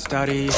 study,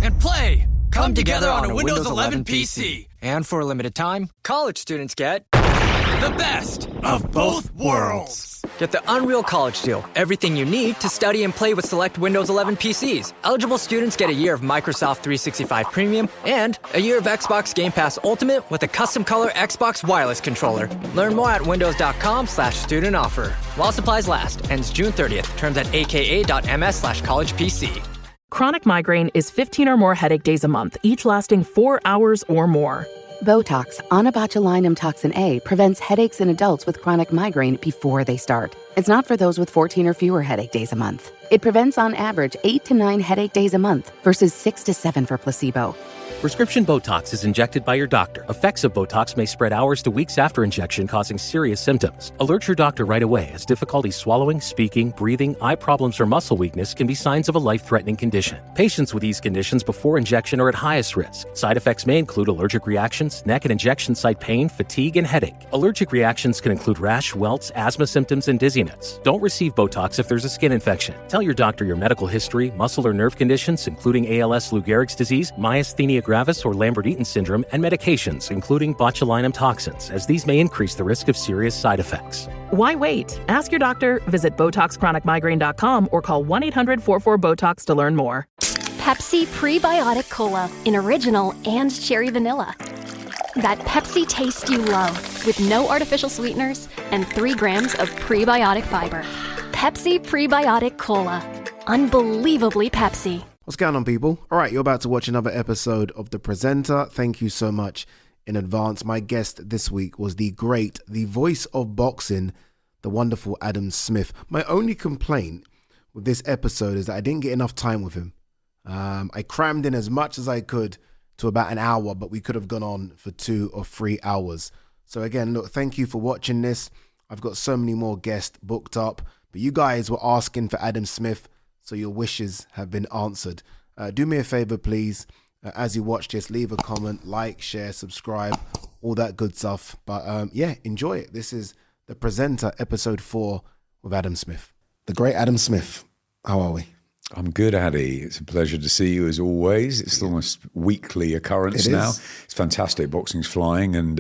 and play come together on a Windows 11 PC. And for a limited time, college students get The best of both worlds. Get the Unreal College Deal. Everything you need to study and play with select Windows 11 PCs. Eligible students get a year of Microsoft 365 Premium and a year of Xbox Game Pass Ultimate with a custom color Xbox wireless controller. Learn more at windows.com/student offer. While supplies last. Ends June 30th. Terms at aka.ms/collegepc. Chronic migraine is 15 or more headache days a month, each lasting 4 hours or more. Botox, onabotulinum toxin A, prevents headaches in adults with chronic migraine before they start. It's not for those with 14 or fewer headache days a month. It prevents on average 8 to 9 headache days a month versus 6 to 7 for placebo. Prescription Botox is injected by your doctor. Effects of Botox may spread hours to weeks after injection, causing serious symptoms. Alert your doctor right away, as difficulty swallowing, speaking, breathing, eye problems, or muscle weakness can be signs of a life-threatening condition. Patients with these conditions before injection are at highest risk. Side effects may include allergic reactions, neck and injection site pain, fatigue, and headache. Allergic reactions can include rash, welts, asthma symptoms, and dizziness. Don't receive Botox if there's a skin infection. Tell your doctor your medical history, muscle or nerve conditions, including ALS, Lou Gehrig's disease, myasthenia gravis, or Lambert-Eaton syndrome, and medications, including botulinum toxins, as these may increase the risk of serious side effects. Why wait? Ask your doctor, visit BotoxChronicMigraine.com, or call 1-800-44-BOTOX to learn more. Pepsi Prebiotic Cola in original and cherry vanilla. That Pepsi taste you love, with no artificial sweeteners and 3 grams of prebiotic fiber. Pepsi Prebiotic Cola. Unbelievably Pepsi. What's going on, people? All right, you're about to watch another episode of The Presenter. Thank you so much in advance. My guest this week was the voice of boxing, the wonderful Adam Smith. My only complaint with this episode is that I didn't get enough time with him. I crammed in as much as I could to about an hour, but we could have gone on for 2 or 3 hours. So again, look, thank you for watching this. I've got so many more guests booked up, but you guys were asking for Adam Smith, so your wishes have been answered. Do me a favor, please. As you watch this, leave a comment, like, share, subscribe, all that good stuff. But enjoy it. This is The Presenter, episode 4 with Adam Smith. The great Adam Smith. How are we? I'm good, Ade. It's a pleasure to see you as always. It's almost weekly occurrence now. It's fantastic. Boxing's flying, and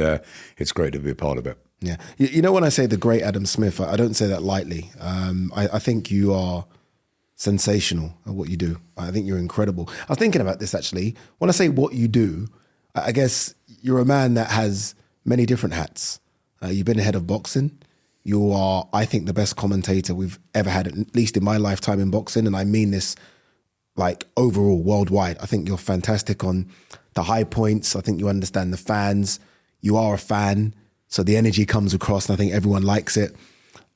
it's great to be a part of it. Yeah. You know, when I say the great Adam Smith, I don't say that lightly. I think you are sensational at what you do. I think you're incredible. I was thinking about this actually. When I say what you do, I guess you're a man that has many different hats. You've been head of boxing. You are, I think, the best commentator we've ever had, at least in my lifetime in boxing. And I mean this like overall, worldwide. I think you're fantastic on the high points. I think you understand the fans. You are a fan, so the energy comes across and I think everyone likes it.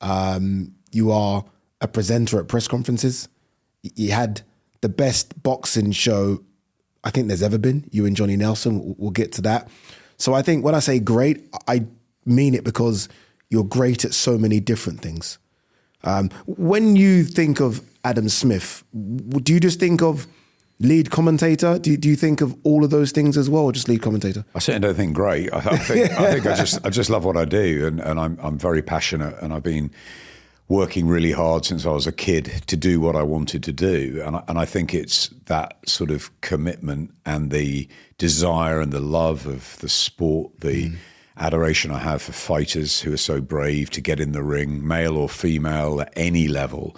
You are a presenter at press conferences. You had the best boxing show I think there's ever been. You and Johnny Nelson, we'll get to that. So I think when I say great, I mean it because you're great at so many different things. When you think of Adam Smith, do you just think of lead commentator? Do you think of all of those things as well, or just lead commentator? I certainly don't think great. I think I just love what I do, and I'm very passionate, and I've been working really hard since I was a kid to do what I wanted to do. And I think it's that sort of commitment and the desire and the love of the sport, the adoration I have for fighters who are so brave to get in the ring, male or female, at any level,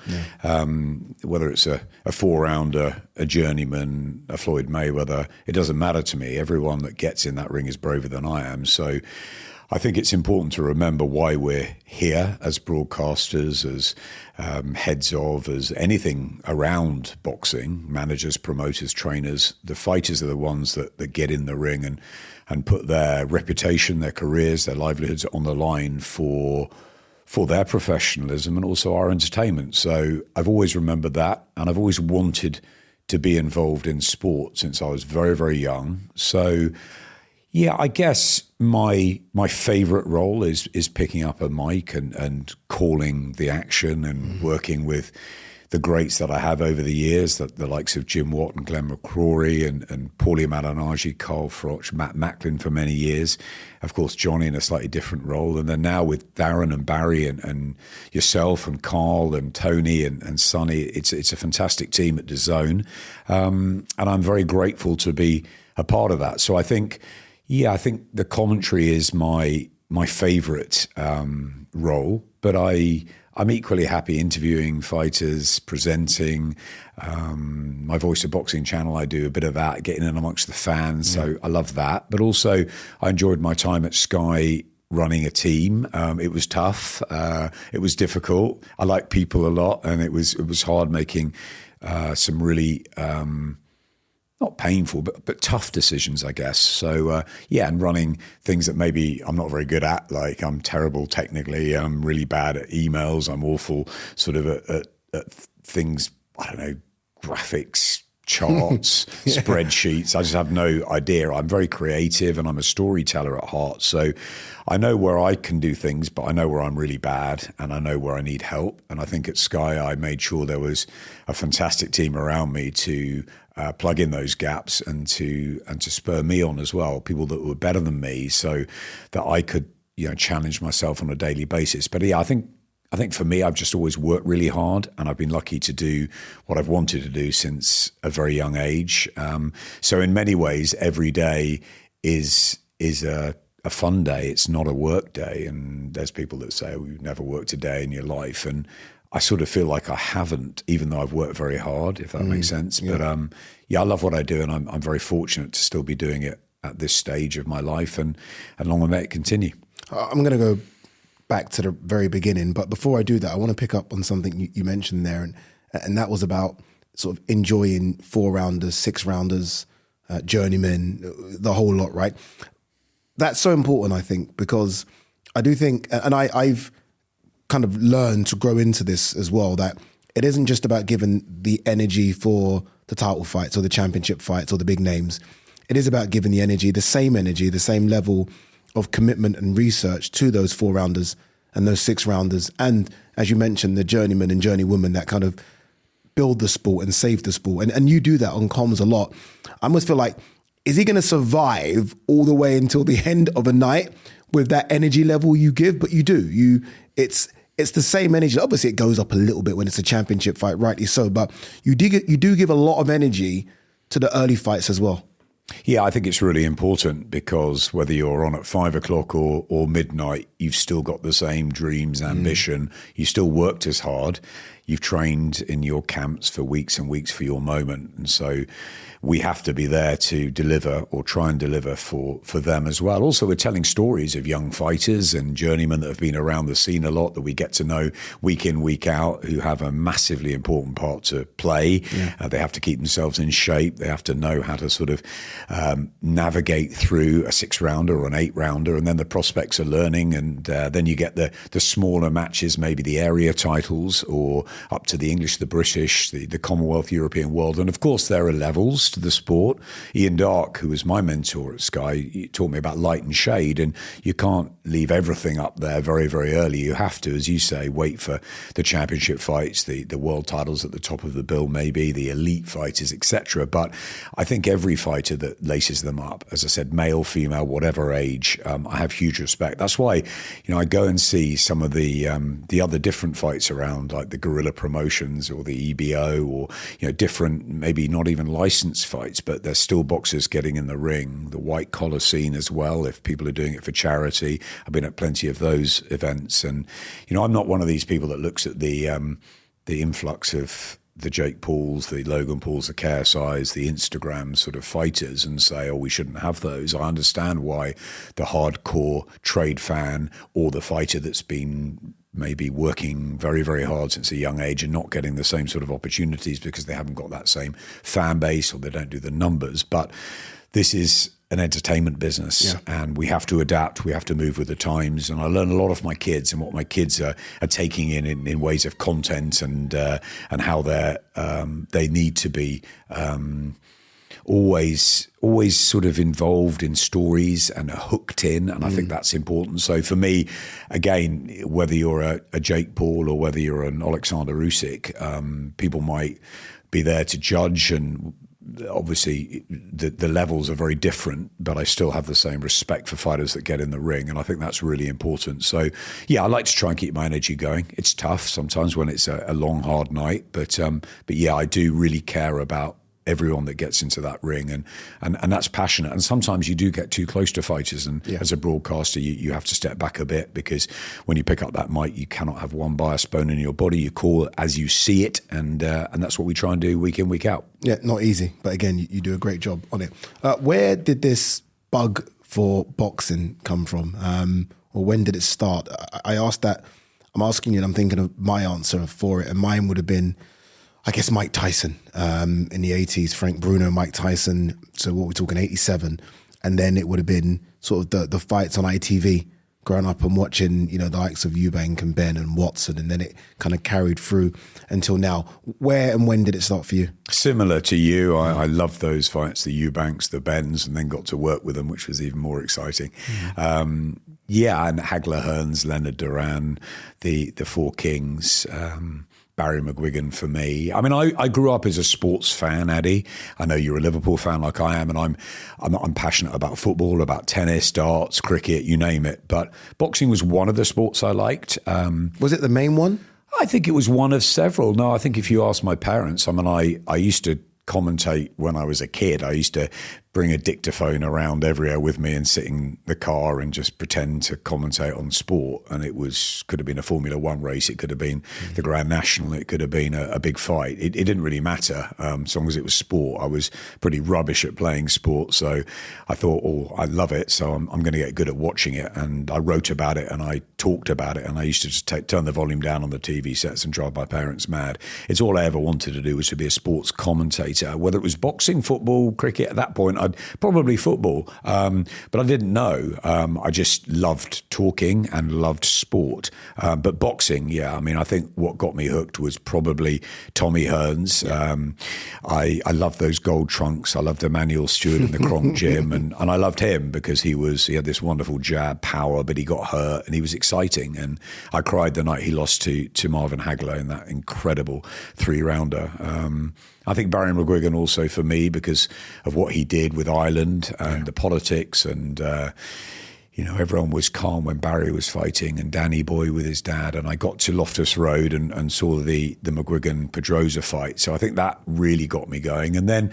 whether it's a 4-rounder, a journeyman, a Floyd Mayweather, it doesn't matter to me. Everyone that gets in that ring is braver than I am. So I think it's important to remember why we're here as broadcasters, as heads of, as anything around boxing, managers, promoters, trainers. The fighters are the ones that get in the ring and put their reputation, their careers, their livelihoods on the line for their professionalism and also our entertainment. So I've always remembered that, and I've always wanted to be involved in sport since I was very, very young. So yeah, I guess my favourite role is picking up a mic and calling the action and working with the greats that I have over the years, the likes of Jim Watt and Glenn McCrory and Paulie Malignaggi, Carl Froch, Matt Macklin for many years. Of course, Johnny in a slightly different role. And then now with Darren and Barry and yourself and Carl and Tony and Sonny, it's a fantastic team at DAZN. And I'm very grateful to be a part of that. So I think the commentary is my favourite role, but I'm equally happy interviewing fighters, presenting. My Voice of Boxing channel, I do a bit of that, getting in amongst the fans. So I love that. But also, I enjoyed my time at Sky running a team. It was tough. It was difficult. I like people a lot, and it was hard making some really not painful, but tough decisions, I guess. So, and running things that maybe I'm not very good at, like I'm terrible technically, I'm really bad at emails, I'm awful sort of at things, I don't know, graphics, charts, spreadsheets. I just have no idea. I'm very creative and I'm a storyteller at heart. So I know where I can do things, but I know where I'm really bad and I know where I need help. And I think at Sky, I made sure there was a fantastic team around me to plug in those gaps and to spur me on as well, people that were better than me, so that I could challenge myself on a daily basis. But I think for me, I've just always worked really hard, and I've been lucky to do what I've wanted to do since a very young age. So in many ways, every day is a fun day. It's not a work day. And there's people that say, you've never worked a day in your life. And I sort of feel like I haven't, even though I've worked very hard, if that makes sense. Yeah. But I love what I do, and I'm very fortunate to still be doing it at this stage of my life, and long may it continue. I'm going to go back to the very beginning, but before I do that, I want to pick up on something you mentioned there, and that was about sort of enjoying 4-rounders, 6-rounders, journeymen, the whole lot, right? That's so important, I think, because I do think, and I've kind of learned to grow into this as well, that it isn't just about giving the energy for the title fights or the championship fights or the big names. It is about giving the same level of commitment and research to those 4-rounders and those 6-rounders. And as you mentioned, the journeymen and journeywomen that kind of build the sport and save the sport. And you do that on comms a lot. I almost feel like, is he going to survive all the way until the end of a night with that energy level you give? But you do. It's the same energy. Obviously, it goes up a little bit when it's a championship fight, rightly so. But you do give a lot of energy to the early fights as well. Yeah, I think it's really important, because whether you're on at 5 o'clock or midnight, you've still got the same dreams, ambition. You still worked as hard. You've trained in your camps for weeks and weeks for your moment. And so we have to be there to deliver, or try and deliver for them as well. Also, we're telling stories of young fighters and journeymen that have been around the scene a lot, that we get to know week in, week out, who have a massively important part to play. Yeah. They have to keep themselves in shape. They have to know how to sort of navigate through a 6-rounder or an 8-rounder, and then the prospects are learning. And then you get the smaller matches, maybe the area titles, or up to the English, the British, the Commonwealth, European, World. And of course, there are levels to the sport. Ian Darke, who was my mentor at Sky, he taught me about light and shade, and you can't leave everything up there very, very early. You have to, as you say, wait for the championship fights, the world titles at the top of the bill, maybe the elite fighters, etc. But I think every fighter that laces them up, as I said, male, female, whatever age, I have huge respect. That's why, I go and see some of the other different fights around, like the Guerrilla Promotions or the EBO, or different, maybe not even licensed fights, but there's still boxers getting in the ring. The white collar scene as well, if people are doing it for charity. I've been at plenty of those events, and I'm not one of these people that looks at the influx of the Jake Pauls, the Logan Pauls, the KSIs, the Instagram sort of fighters, and say, we shouldn't have those. I understand why the hardcore trade fan, or the fighter that's been maybe working very, very hard since a young age and not getting the same sort of opportunities because they haven't got that same fan base, or they don't do the numbers. But this is an entertainment business, and we have to adapt. We have to move with the times. And I learn a lot of my kids and what my kids are taking in ways of content, and how they need to be always sort of involved in stories and hooked in, and I think that's important. So for me, again, whether you're a Jake Paul or whether you're an Alexander Usyk, people might be there to judge, and obviously the levels are very different, but I still have the same respect for fighters that get in the ring, and I think that's really important. So yeah, I like to try and keep my energy going. It's tough sometimes when it's a long, hard night, but yeah, I do really care about everyone that gets into that ring, and that's passionate. And sometimes you do get too close to fighters, and as a broadcaster, you have to step back a bit, because when you pick up that mic, you cannot have one biased bone in your body. You call it as you see it, and that's what we try and do week in, week out. Yeah, not easy, but again, you do a great job on it. Where did this bug for boxing come from, or when did it start? I asked that. I'm asking you, and I'm thinking of my answer for it, and mine would have been, I guess, Mike Tyson in the 80s, Frank Bruno, Mike Tyson. So what we're talking, 87. And then it would have been sort of the fights on ITV, growing up and watching, the likes of Eubank and Ben and Watson. And then it kind of carried through until now. Where and when did it start for you? Similar to you, I loved those fights, the Eubanks, the Bens, and then got to work with them, which was even more exciting. Yeah, and Hagler Hearns, Leonard Duran, the Four Kings, Barry McGuigan for me. I mean, I grew up as a sports fan, Ade. I know you're a Liverpool fan like I am, and I'm passionate about football, about tennis, darts, cricket, you name it. But boxing was one of the sports I liked. Was it the main one? I think it was one of several. No, I think if you ask my parents, I mean, I used to commentate when I was a kid. I used to bring a dictaphone around everywhere with me and sit in the car and just pretend to commentate on sport. And it could have been a Formula One race. It could have been the Grand National. It could have been a big fight. It didn't really matter as long as it was sport. I was pretty rubbish at playing sport. So I thought, I love it. So I'm going to get good at watching it. And I wrote about it and I talked about it. And I used to just turn the volume down on the TV sets and drive my parents mad. It's all I ever wanted to do, was to be a sports commentator, whether it was boxing, football, cricket. At that point, I'd probably football, but I didn't know. I just loved talking and loved sport. But boxing, yeah, I mean, I think what got me hooked was probably Tommy Hearns. I loved those gold trunks. I loved Emmanuel Stewart in the Kronk Gym, and I loved him because he had this wonderful jab power, but he got hurt and he was exciting. And I cried the night he lost to Marvin Hagler in that incredible 3-rounder. I think Barry McGuigan also for me, because of what he did with Ireland and the politics, and everyone was calm when Barry was fighting, and Danny Boy with his dad, and I got to Loftus Road and saw the McGuigan Pedrosa fight. So I think that really got me going. And then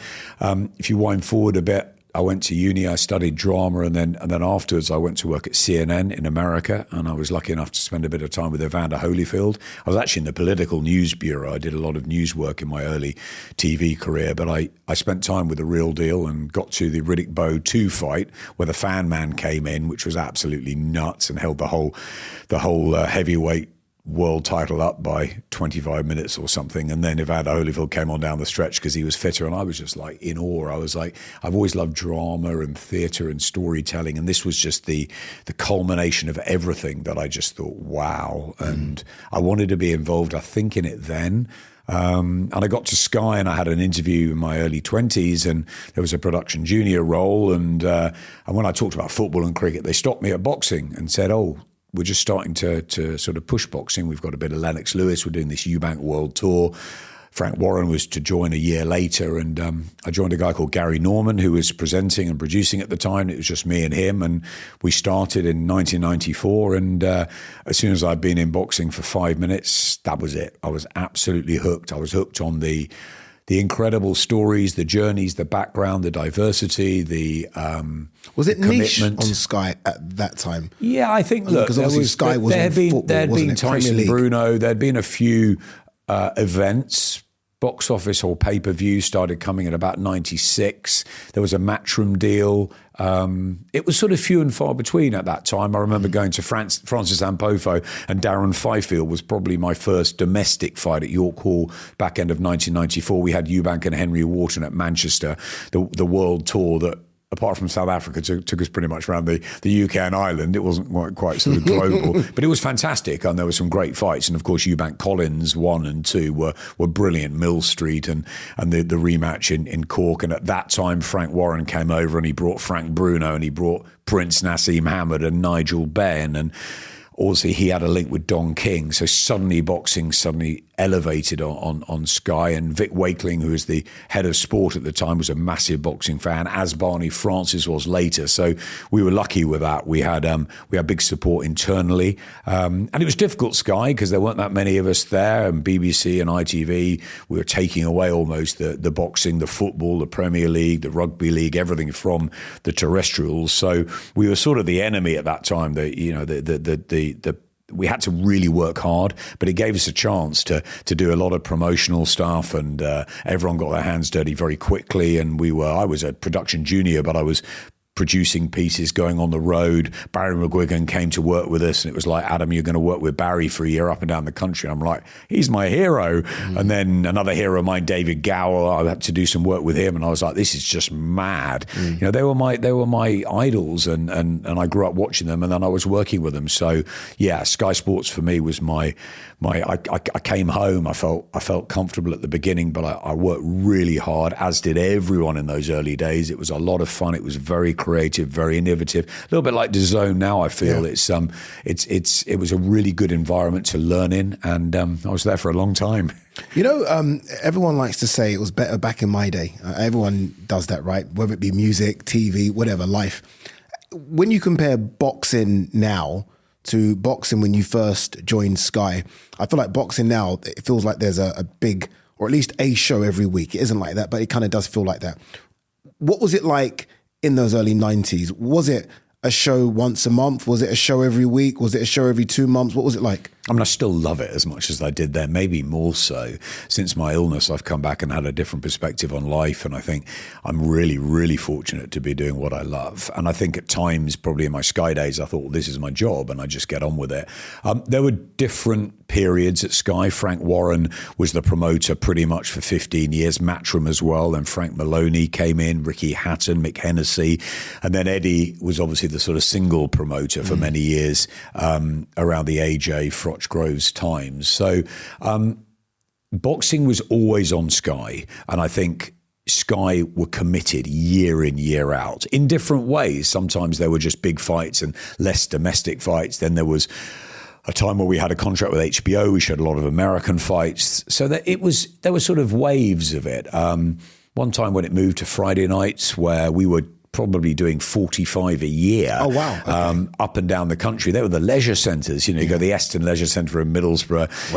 if you wind forward a bit, I went to uni, I studied drama, and then afterwards I went to work at CNN in America, and I was lucky enough to spend a bit of time with Evander Holyfield. I was actually in the political news bureau. I did a lot of news work in my early TV career, but I spent time with the real deal and got to the Riddick Bowe 2 fight where the Fan Man came in, which was absolutely nuts, and held the whole heavyweight world title up by 25 minutes or something. And then Evander Holyfield came on down the stretch because he was fitter, and I was just like in awe. I was like, I've always loved drama and theatre and storytelling, and this was just the culmination of everything that I just thought, wow. And I wanted to be involved, I think, in it then. And I got to Sky and I had an interview in my early 20s, and there was a production junior role. And when I talked about football and cricket, they stopped me at boxing and said, we're just starting to sort of push boxing. We've got a bit of Lennox Lewis. We're doing this Eubank World Tour. Frank Warren was to join a year later, and I joined a guy called Gary Norman, who was presenting and producing at the time. It was just me and him, and we started in 1994, and as soon as I'd been in boxing for 5 minutes, that was it. I was absolutely hooked. I was hooked on the incredible stories, the journeys, the background, the diversity, was it niche commitment on Sky at that time? Yeah, I think, look, because obviously Sky was on football, there had been Tyson Bruno, there had been a few events. Box office or pay-per-view started coming in about 96. There was a Matchroom deal. It was sort of few and far between at that time. I remember going to Francis Ampofo, and Darren Fifield was probably my first domestic fight at York Hall back end of 1994. We had Eubank and Henry Wharton at Manchester, the world tour that apart from South Africa, took us pretty much around the UK and Ireland. It wasn't quite sort of global, but it was fantastic. And there were some great fights. And of course, Eubank Collins 1 and 2 were brilliant. Mill Street and the rematch in Cork. And at that time, Frank Warren came over and he brought Frank Bruno and he brought Prince Nassim Hamid and Nigel Benn. And also, he had a link with Don King. So suddenly boxing elevated on Sky. And Vic Wakeling, who was the head of sport at the time, was a massive boxing fan, as Barney Francis was later. So we were lucky with that. We had big support internally. And it was difficult, Sky, because there weren't that many of us there. And BBC and ITV, we were taking away almost the boxing, the football, the Premier League, the Rugby League, everything from the terrestrials. So we were sort of the enemy at that time. We had to really work hard, but it gave us a chance to do a lot of promotional stuff, and everyone got their hands dirty very quickly. And I was a production junior, but I was producing pieces, going on the road. Barry McGuigan came to work with us, and it was like, Adam, you're going to work with Barry for a year up and down the country. And I'm like, he's my hero. And then another hero of mine, David Gower, I had to do some work with him, and I was like, this is just mad. They were my idols, and I grew up watching them, and then I was working with them. So yeah, Sky Sports for me was I came home. I felt comfortable at the beginning, but I worked really hard, as did everyone in those early days. It was a lot of fun. It was very creative, very innovative. A little bit like DAZN now, I feel. Yeah. It was a really good environment to learn in, and I was there for a long time. Everyone likes to say it was better back in my day. Everyone does that, right? Whether it be music, TV, whatever, life. When you compare boxing now to boxing when you first joined Sky, I feel like boxing now, it feels like there's a big, or at least a show every week. It isn't like that, but it kind of does feel like that. What was it like in those early 90s? Was it a show once a month? Was it a show every week? Was it a show every 2 months? What was it like? I mean, I still love it as much as I did then, maybe more so. Since my illness, I've come back and had a different perspective on life. And I think I'm really, really fortunate to be doing what I love. And I think at times, probably in my Sky days, I thought, well, this is my job and I just get on with it. There were different periods at Sky. Frank Warren was the promoter pretty much for 15 years, Matchroom as well. Then Frank Maloney came in, Ricky Hatton, Mick Hennessy. And then Eddie was obviously the sort of single promoter for many years around the AJ Froch Groves times. So boxing was always on Sky, and I think Sky were committed year in, year out in different ways. Sometimes there were just big fights and less domestic fights. Then there was a time where we had a contract with HBO. We showed a lot of American fights. So that there were sort of waves of it. One time when it moved to Friday nights, where we were probably doing 45 a year. Oh, wow. Okay. Up and down the country. They were the leisure centres. You go to the Eston Leisure Centre in Middlesbrough,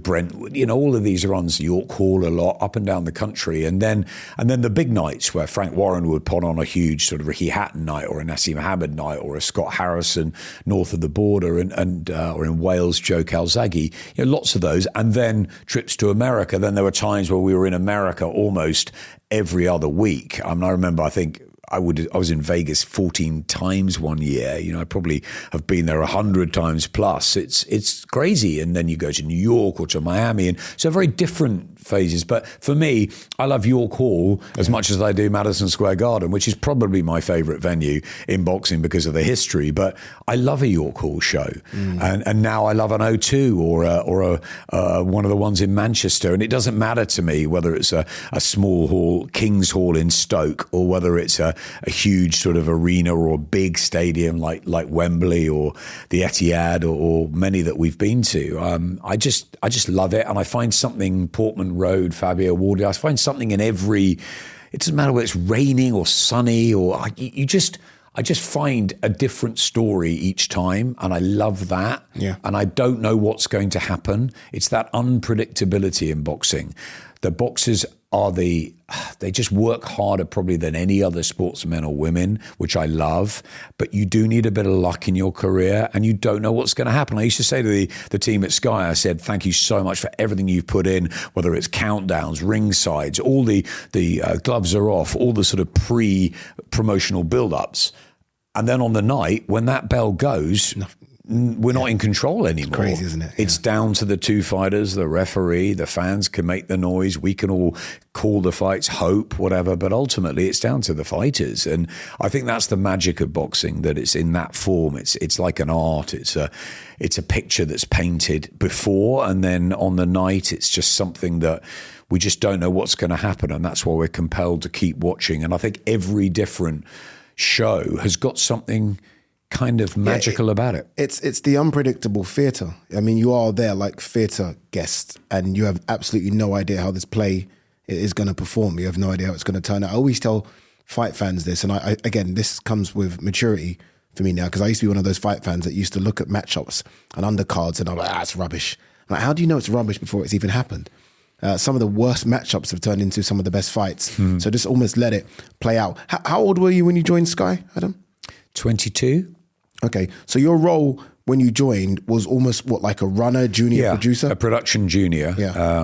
Brentwood, all of these runs, York Hall a lot, up and down the country. And then the big nights where Frank Warren would put on a huge sort of Ricky Hatton night, or a Nassim Hamid night, or a Scott Harrison north of the border, or in Wales, Joe Calzaghe, lots of those. And then trips to America. Then there were times where we were in America almost every other week. I remember, I think, I was in Vegas 14 times one year. I probably have been there 100 times plus. It's crazy. And then you go to New York or to Miami, and so very different phases. But for me, I love York Hall as much as I do Madison Square Garden, which is probably my favourite venue in boxing because of the history. But I love a York Hall show, and now I love an O2 or one of the ones in Manchester. And it doesn't matter to me whether it's a small hall, King's Hall in Stoke, or whether it's a huge sort of arena or a big stadium like Wembley or the Etihad or many that we've been to. I just love it, and I find something, Portman Road, Fabio Wardley, I find something in every. It doesn't matter whether it's raining or sunny, or I just find a different story each time, and I love that. Yeah. And I don't know what's going to happen. It's that unpredictability in boxing. The boxers they just work harder probably than any other sportsmen or women, which I love. But you do need a bit of luck in your career, and you don't know what's going to happen. I used to say to the team at Sky, I said, thank you so much for everything you've put in, whether it's countdowns, ringsides, all the gloves are off, all the sort of pre-promotional build-ups. And then on the night, when that bell goes, we're not in control anymore. It's crazy, isn't it? It's down to the two fighters, the referee, the fans can make the noise. We can all call the fights, hope, whatever, but ultimately it's down to the fighters. And I think that's the magic of boxing, that it's in that form. It's like an art. It's a picture that's painted before, and then on the night it's just something that we just don't know what's going to happen, and that's why we're compelled to keep watching. And I think every different show has got something kind of magical about it. It's the unpredictable theatre. I mean, you are there like theatre guests, and you have absolutely no idea how this play is going to perform. You have no idea how it's going to turn out. I always tell fight fans this, and I again, this comes with maturity for me now, because I used to be one of those fight fans that used to look at matchups and undercards, and I'm like, it's rubbish. I'm like, how do you know it's rubbish before it's even happened? Some of the worst matchups have turned into some of the best fights. So just almost let it play out. How old were you when you joined Sky, Adam? 22. Okay, so your role when you joined was almost like a runner, junior producer? A production junior,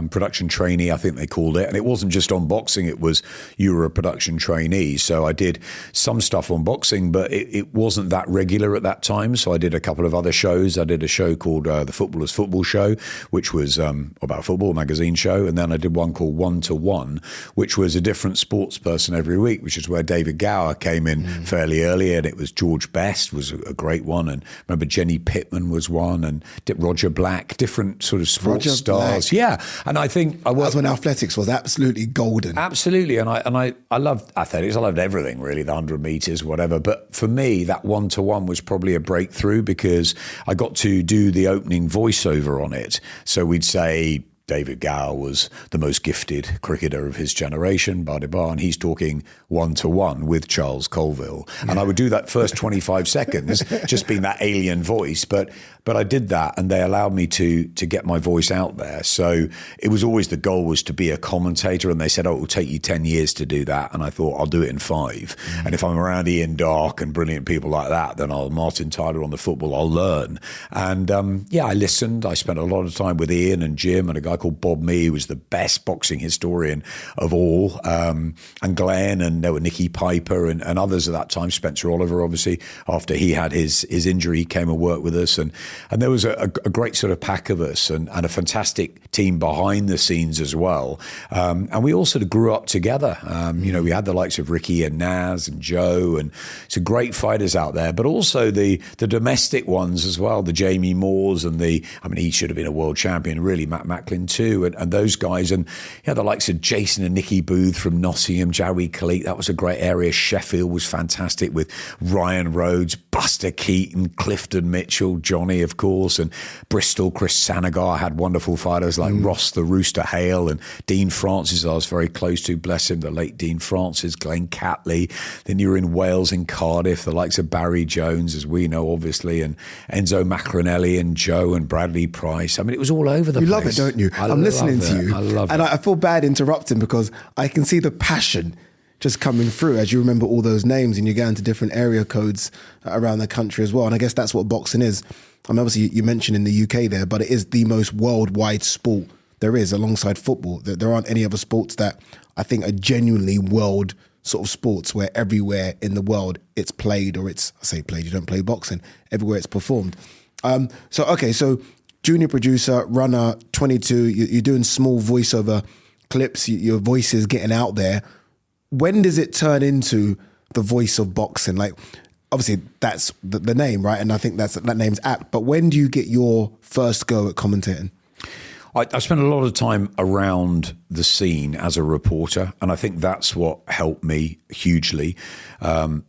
production trainee, I think they called it. And it wasn't just on boxing, it was you were a production trainee. So I did some stuff on boxing, but it wasn't that regular at that time. So I did a couple of other shows. I did a show called The Footballer's Football Show, which was about football, magazine show. And then I did one called 1 to 1, which was a different sports person every week, which is where David Gower came in fairly early. And it was George Best was a great one. And remember Jenny Pittman was one, and Roger Black, different sort of sports stars. Black. Yeah, and I think that was when athletics was absolutely golden. Absolutely, and I loved athletics. I loved everything really, the 100 meters, whatever. But for me, that 1 to 1 was probably a breakthrough, because I got to do the opening voiceover on it. So we'd say David Gower was the most gifted cricketer of his generation, and he's talking 1 to 1 with Charles Colville. And I would do that first 25 seconds, just being that alien voice. But I did that, and they allowed me to get my voice out there. So it was always, the goal was to be a commentator, and they said, it will take you 10 years to do that. And I thought, I'll do it in 5. And if I'm around Ian Darke and brilliant people like that, then Martin Tyler on the football, I'll learn. And I listened. I spent a lot of time with Ian and Jim and a guy called Bob Mee, who was the best boxing historian of all, and Glenn, and there were Nicky Piper and others at that time. Spencer Oliver, obviously, after he had his injury, he came and worked with us, and there was a great sort of pack of us, and a fantastic team behind the scenes as well. And we all sort of grew up together. We had the likes of Ricky and Naz and Joe, and some great fighters out there, but also the domestic ones as well, the Jamie Moores and he should have been a world champion, really, Matt Macklin too, and those guys, and the likes of Jason and Nicky Booth from Nottingham, Jowie Khalid, that was a great area. Sheffield was fantastic with Ryan Rhodes, Buster Keaton, Clifton Mitchell, Johnny, of course, and Bristol, Chris Sanagar had wonderful fighters like Ross the Rooster Hale, and Dean Francis I was very close to, bless him, the late Dean Francis, Glenn Catley. Then you were in Wales, in Cardiff, the likes of Barry Jones, as we know, obviously, and Enzo Macronelli and Joe and Bradley Price. I mean, it was all over the place. You love it, don't you? I'm listening to you. I love it. And I feel bad interrupting, because I can see the passion just coming through as you remember all those names, and you go into different area codes around the country as well. And I guess that's what boxing is. I mean, obviously you mentioned in the UK there, but it is the most worldwide sport there is, alongside football. There aren't any other sports that I think are genuinely world sort of sports, where everywhere in the world it's played, or I say played, you don't play boxing, everywhere it's performed. So junior producer, runner, 22, you're doing small voiceover clips, your voice is getting out there. When does it turn into the voice of boxing? Like, obviously that's the name, right? And I think that name's apt. But when do you get your first go at commentating? I spent a lot of time around the scene as a reporter, and I think that's what helped me hugely.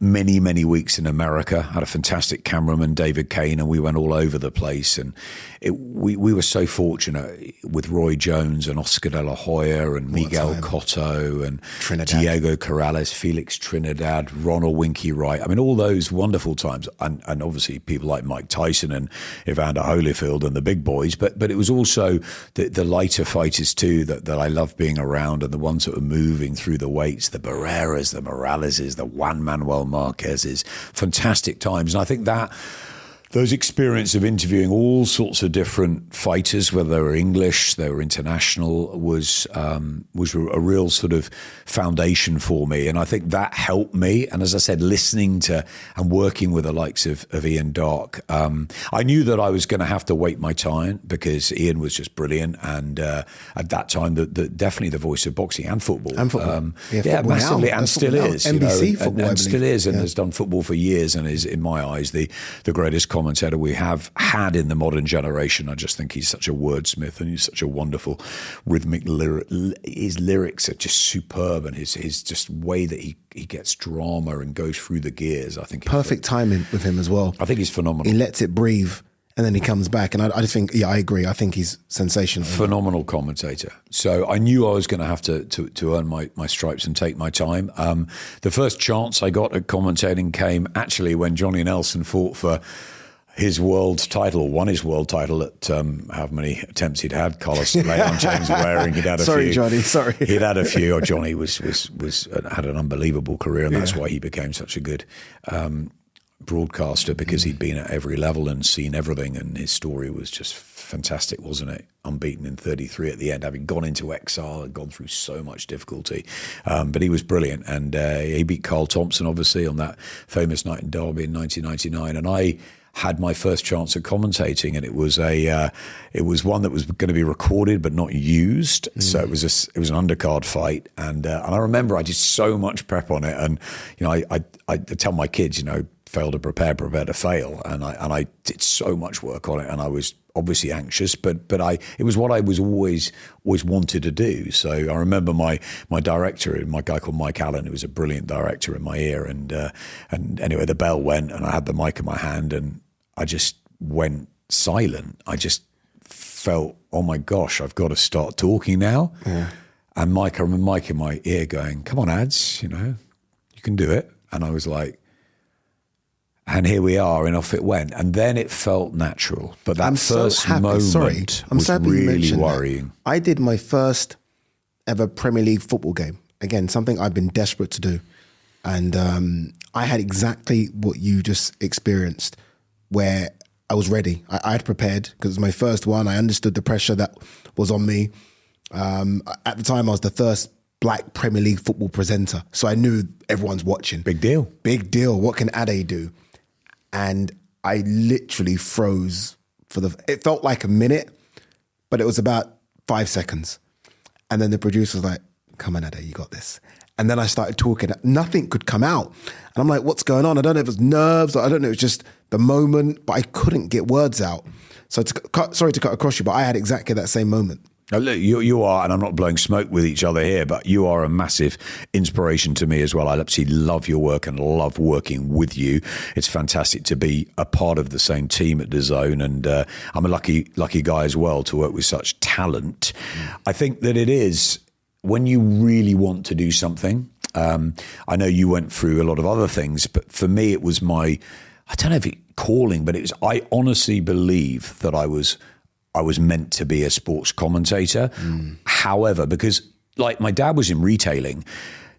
Many, many weeks in America. I had a fantastic cameraman, David Kane, and we went all over the place. And we were so fortunate with Roy Jones and Oscar De La Hoya and Miguel Cotto and Trinidad. Diego Corrales, Felix Trinidad, Ronald Winky Wright. I mean, all those wonderful times. And obviously people like Mike Tyson and Evander Holyfield and the big boys. But it was also the lighter fighters too that I loved being around, and the ones that were moving through the weights, the Barreras, the Moraleses, the Juan Manuel Marquezes, fantastic times. And I think that those experience of interviewing all sorts of different fighters, whether they were English, they were international, was a real sort of foundation for me. And I think that helped me. And as I said, listening to and working with the likes of Ian Darke, I knew that I was going to have to wait my time because Ian was just brilliant. And at that time, definitely the voice of boxing and football. Football. Football massively, and still is. NBC football, and still is, and has done football for years, and is, in my eyes, the greatest commentator we have had in the modern generation. I just think he's such a wordsmith, and he's such a wonderful rhythmic his lyrics are just superb, and his just way that he gets drama and goes through the gears. I think perfect timing with him as well. I think he's phenomenal. He lets it breathe, and then he comes back, and I just think, I agree. I think he's sensational. Phenomenal commentator. So I knew I was going to have to earn my stripes and take my time. The first chance I got at commentating came actually when Johnny Nelson fought for his world title, won his world title at how many attempts he'd had. Carlos Leon, James Waring, he'd had a few. Sorry, Johnny, sorry. He'd had a few. Johnny had an unbelievable career, and that's why he became such a good broadcaster, because he'd been at every level and seen everything, and his story was just fantastic, wasn't it? Unbeaten in 33 at the end, having gone into exile and gone through so much difficulty. But he was brilliant, and he beat Carl Thompson, obviously, on that famous night in Derby in 1999, and I had my first chance at commentating, and it was one that was going to be recorded but not used. So it was an undercard fight, and I remember I did so much prep on it, and I tell my kids, fail to prepare to fail, and I did so much work on it, and I was obviously anxious, but it was what I was always wanted to do. So I remember my director, my guy called Mike Allen, who was a brilliant director, in my ear, and anyway the bell went, and I had the mic in my hand, and I just went silent. I just felt, oh my gosh, I've got to start talking now. Yeah. And Mike, I remember Mike in my ear going, "Come on, Ads, you can do it." And I was like, and here we are, and off it went. And then it felt natural. But that first moment was really worrying. I did my first ever Premier League football game. Again, something I've been desperate to do. And I had exactly what you just experienced, where I was ready. I had prepared because it was my first one. I understood the pressure that was on me. At the time, I was the first Black Premier League football presenter. So I knew everyone's watching. Big deal. Big deal. What can Ade do? And I literally froze it felt like a minute, but it was about 5 seconds. And then the producer was like, "Come on, Ade, you got this." And then I started talking. Nothing could come out. And I'm like, what's going on? I don't know if it was nerves, or I don't know, it was just the moment, but I couldn't get words out. So sorry to cut across you, but I had exactly that same moment. Now, look, you are, and I'm not blowing smoke with each other here, but you are a massive inspiration to me as well. I absolutely love your work and love working with you. It's fantastic to be a part of the same team at DAZN, and I'm a lucky guy as well to work with such talent. I think that it is, when you really want to do something, I know you went through a lot of other things, but for me it was I don't know if it's calling, but I honestly believe that I was meant to be a sports commentator. However, because like my dad was in retailing,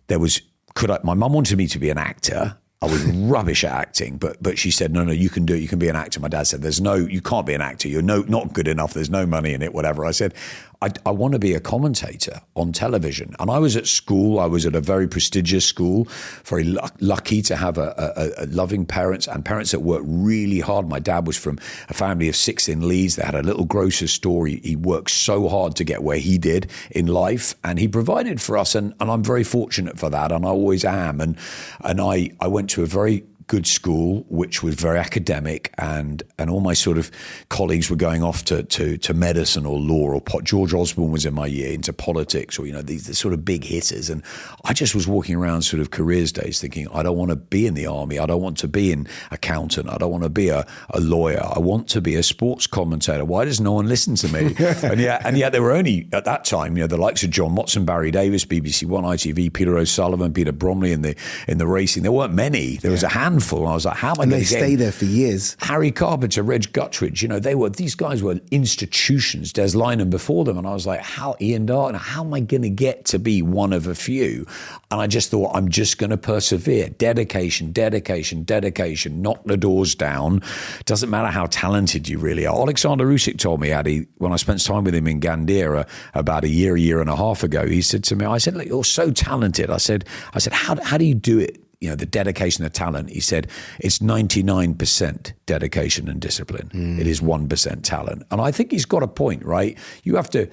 my mum wanted me to be an actor. I was rubbish at acting, but she said, no, you can do it. You can be an actor. My dad said, you can't be an actor. You're not good enough. There's no money in it, whatever. I said, I want to be a commentator on television. And I was at school. I was at a very prestigious school, very lucky to have a loving parents and parents that worked really hard. My dad was from a family of 6 in Leeds. They had a little grocer's store. He worked so hard to get where he did in life, and he provided for us. And I'm very fortunate for that, and I always am. And I went to a very good school, which was very academic, and all my sort of colleagues were going off to medicine or law, or George Osborne was in my year into politics, or these sort of big hitters, and I just was walking around sort of careers days thinking, I don't want to be in the army, I don't want to be an accountant, I don't want to be a lawyer, I want to be a sports commentator. Why does no one listen to me? and yet there were only at that time, the likes of John Motson, Barry Davis, BBC One, ITV, Peter O'Sullivan, Peter Bromley in the racing. There weren't many. There was a handful handful. I was like, how am I And going they to get stay there for years. Harry Carpenter, Reg Guttridge, these guys were institutions, Des Lynam before them. And I was like, Ian Dark, how am I going to get to be one of a few? And I just thought, I'm just going to persevere. Dedication, knock the doors down. Doesn't matter how talented you really are. Alexander Usyk told me, Ade, when I spent time with him in Gandhira about a year and a half ago, he said to me, I said, look, you're so talented. I said, how do you do it? The dedication, the talent. He said, it's 99% dedication and discipline. It is 1% talent. And I think he's got a point, right? You have to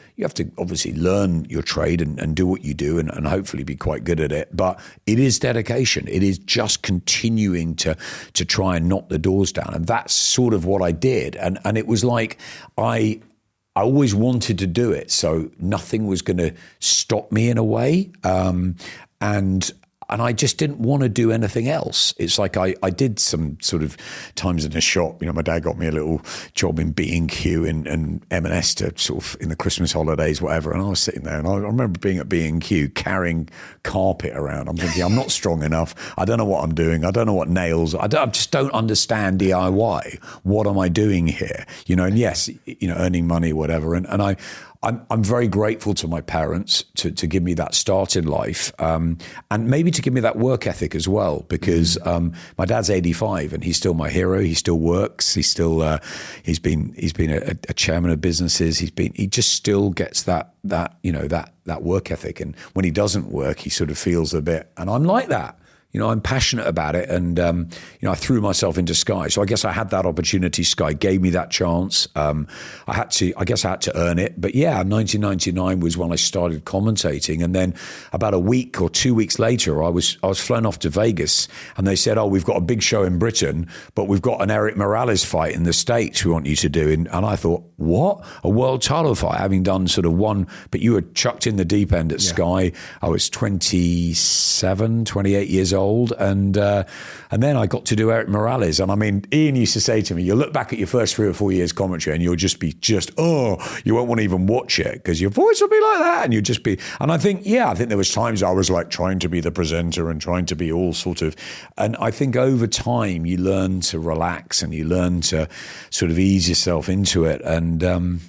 obviously learn your trade and do what you do and hopefully be quite good at it. But it is dedication. It is just continuing to try and knock the doors down. And that's sort of what I did. And it was like I always wanted to do it. So nothing was going to stop me in a way. And I just didn't want to do anything else. It's like I did some sort of times in a shop. My dad got me a little job in B&Q and M&S to sort of in the Christmas holidays, whatever. And I was sitting there and I remember being at B&Q carrying carpet around. I'm thinking, I'm not strong enough. I don't know what I'm doing. I don't know what nails. I just don't understand DIY. What am I doing here? And yes, earning money, whatever. And I'm very grateful to my parents to give me that start in life, and maybe to give me that work ethic as well. Because my dad's 85 and he's still my hero. He still works. He's still he's been a chairman of businesses. He just still gets that work ethic. And when he doesn't work, he sort of feels a bit. And I'm like that. I'm passionate about it, and I threw myself into Sky. So I guess I had that opportunity. Sky gave me that chance. I had to earn it. But yeah, 1999 was when I started commentating, and then about a week or 2 weeks later, I was flown off to Vegas, and they said, "Oh, we've got a big show in Britain, but we've got an Eric Morales fight in the States. We want you to do." And I thought, what? A world title fight, having done sort of one, but you were chucked in the deep end at Sky. I was 27, 28 years old. And then I got to do Eric Morales. And I mean, Ian used to say to me, you look back at your first 3 or 4 years commentary and you'll just be you won't want to even watch it because your voice will be like that. And you'll just be, and I think there was times I was like trying to be the presenter and trying to be all sort of, and I think over time you learn to relax and you learn to sort of ease yourself into it. And and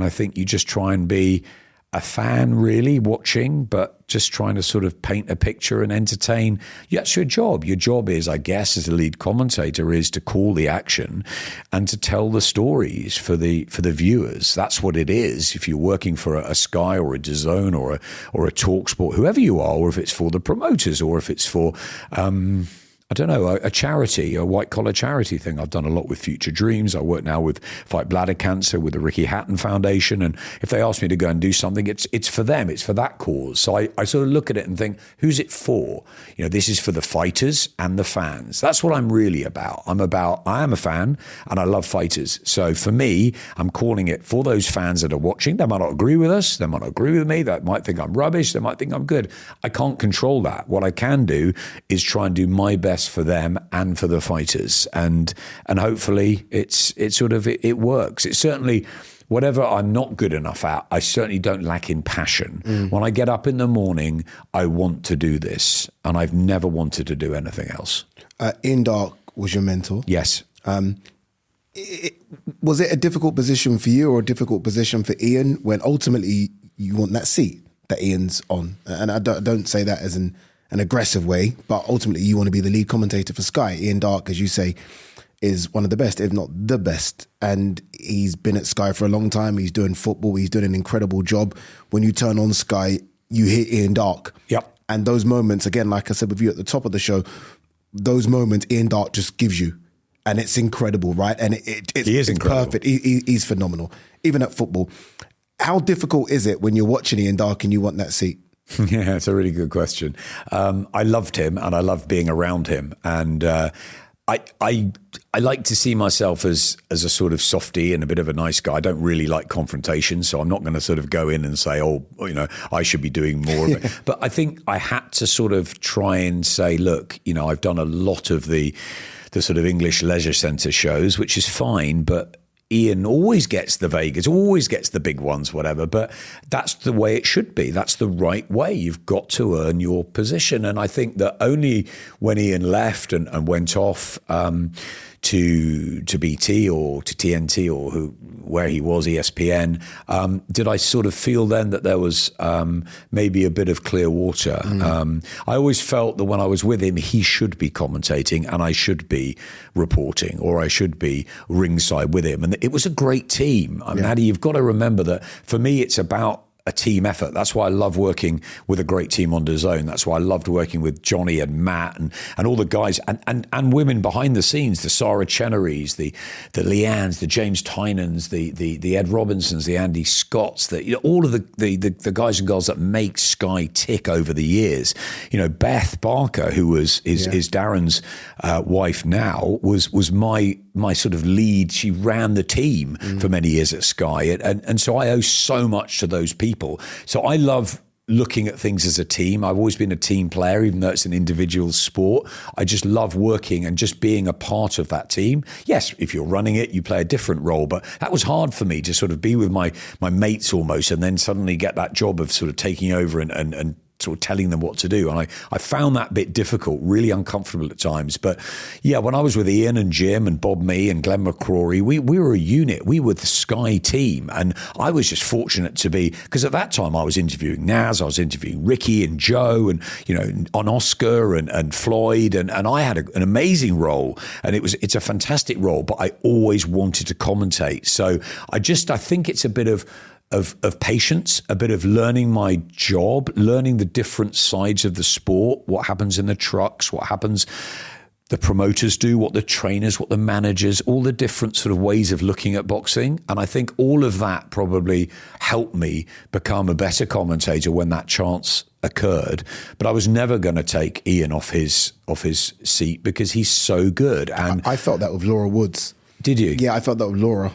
I think you just try and be a fan really watching, but just trying to sort of paint a picture and entertain. That's your job. Your job is, I guess, as a lead commentator, is to call the action and to tell the stories for the viewers. That's what it is. If you're working for a Sky or a DAZN or a TalkSport, whoever you are, or if it's for the promoters or if it's for I don't know, a charity, a white-collar charity thing. I've done a lot with Future Dreams. I work now with Fight Bladder Cancer, with the Ricky Hatton Foundation. And if they ask me to go and do something, it's for them. It's for that cause. So I sort of look at it and think, who's it for? This is for the fighters and the fans. That's what I'm really about. I am a fan and I love fighters. So for me, I'm calling it for those fans that are watching. They might not agree with us. They might not agree with me. They might think I'm rubbish. They might think I'm good. I can't control that. What I can do is try and do my best for them and for the fighters, and hopefully it works. It's certainly, whatever I'm not good enough at, I certainly don't lack in passion. When I get up in the morning, I want to do this, and I've never wanted to do anything else. Ian Dark was your mentor. Yes. Was it a difficult position for you or a difficult position for Ian when ultimately you want that seat that Ian's on? And I don't say that as an aggressive way, but ultimately you want to be the lead commentator for Sky. Ian Dark, as you say, is one of the best, if not the best. And he's been at Sky for a long time. He's doing football. He's doing an incredible job. When you turn on Sky, you hear Ian Dark. Yep. And those moments, again, like I said with you at the top of the show, those moments Ian Dark just gives you. And it's incredible, right? And it's incredible. Perfect. He's phenomenal. Even at football. How difficult is it when you're watching Ian Dark and you want that seat? Yeah, it's a really good question. I loved him and I loved being around him. And I like to see myself as a sort of softie and a bit of a nice guy. I don't really like confrontation, so I'm not going to sort of go in and say, I should be doing more of it. But I think I had to sort of try and say, look, I've done a lot of the sort of English leisure centre shows, which is fine, but Ian always gets the Vegas, always gets the big ones, whatever, but that's the way it should be. That's the right way. You've got to earn your position. And I think that only when Ian left and went off to BT or to TNT or where he was, ESPN, did I sort of feel then that there was maybe a bit of clear water. I always felt that when I was with him, he should be commentating and I should be reporting, or I should be ringside with him. And it was a great team. I mean, Ade, you've got to remember that for me, it's about a team effort. That's why I love working with a great team on DAZN. That's why I loved working with Johnny and Matt and all the guys and women behind the scenes, the Sarah Chenerys, the Leannes, the James Tynans, the Ed Robinsons, the Andy Scotts, all of the guys and girls that make Sky tick over the years. Beth Barker, who is Darren's wife now, was my sort of lead. She ran the team for many years at Sky. And so I owe so much to those people. So I love looking at things as a team. I've always been a team player, even though it's an individual sport. I just love working and just being a part of that team. Yes, if you're running it, you play a different role, but that was hard for me to sort of be with my mates almost, and then suddenly get that job of sort of taking over and sort of telling them what to do. And I found that bit difficult, really uncomfortable at times. But yeah, when I was with Ian and Jim and Bob Mee and Glenn McCrory, we were a unit. We were the Sky team. And I was just fortunate to be, because at that time I was interviewing Naz, I was interviewing Ricky and Joe and, on Oscar and Floyd. And I had an amazing role. And it's a fantastic role, but I always wanted to commentate. So I think it's a bit of patience, a bit of learning my job, learning the different sides of the sport, what happens in the trucks, what happens, the promoters do, what the trainers, what the managers, all the different sort of ways of looking at boxing. And I think all of that probably helped me become a better commentator when that chance occurred. But I was never going to take Ian off his seat because he's so good. And I felt that with Laura Woods. Did you? Yeah, I felt that with Laura.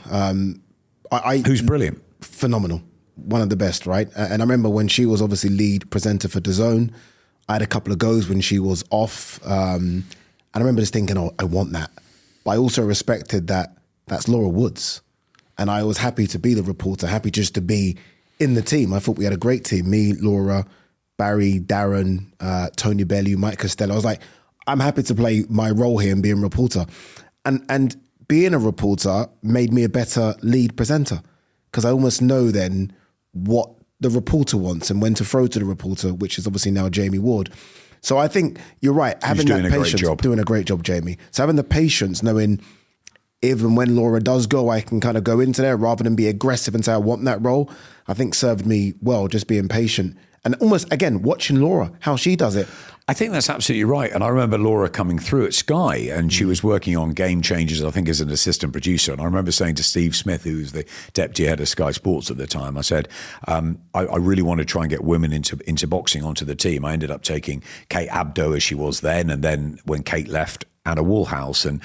Who's brilliant. Phenomenal. One of the best, right? And I remember when she was obviously lead presenter for DAZN, I had a couple of goes when she was off. And I remember just thinking, I want that. But I also respected that that's Laura Woods. And I was happy to be the reporter, happy just to be in the team. I thought we had a great team. Me, Laura, Barry, Darren, Tony Bellew, Mike Costello. I was like, I'm happy to play my role here and be a reporter. And being a reporter made me a better lead presenter, because I almost know then what the reporter wants and when to throw to the reporter, which is obviously now Jamie Ward. So I think you're right. Having that patience, doing a great job, Jamie. So having the patience, knowing even when Laura does go, I can kind of go into there rather than be aggressive and say I want that role, I think served me well, just being patient. And almost, again, watching Laura, how she does it. I think that's absolutely right. And I remember Laura coming through at Sky and she was working on Game Changers, I think, as an assistant producer. And I remember saying to Steve Smith, who was the deputy head of Sky Sports at the time, I said, I really want to try and get women into boxing onto the team. I ended up taking Kate Abdo as she was then. And then when Kate left, Anna Woolhouse. And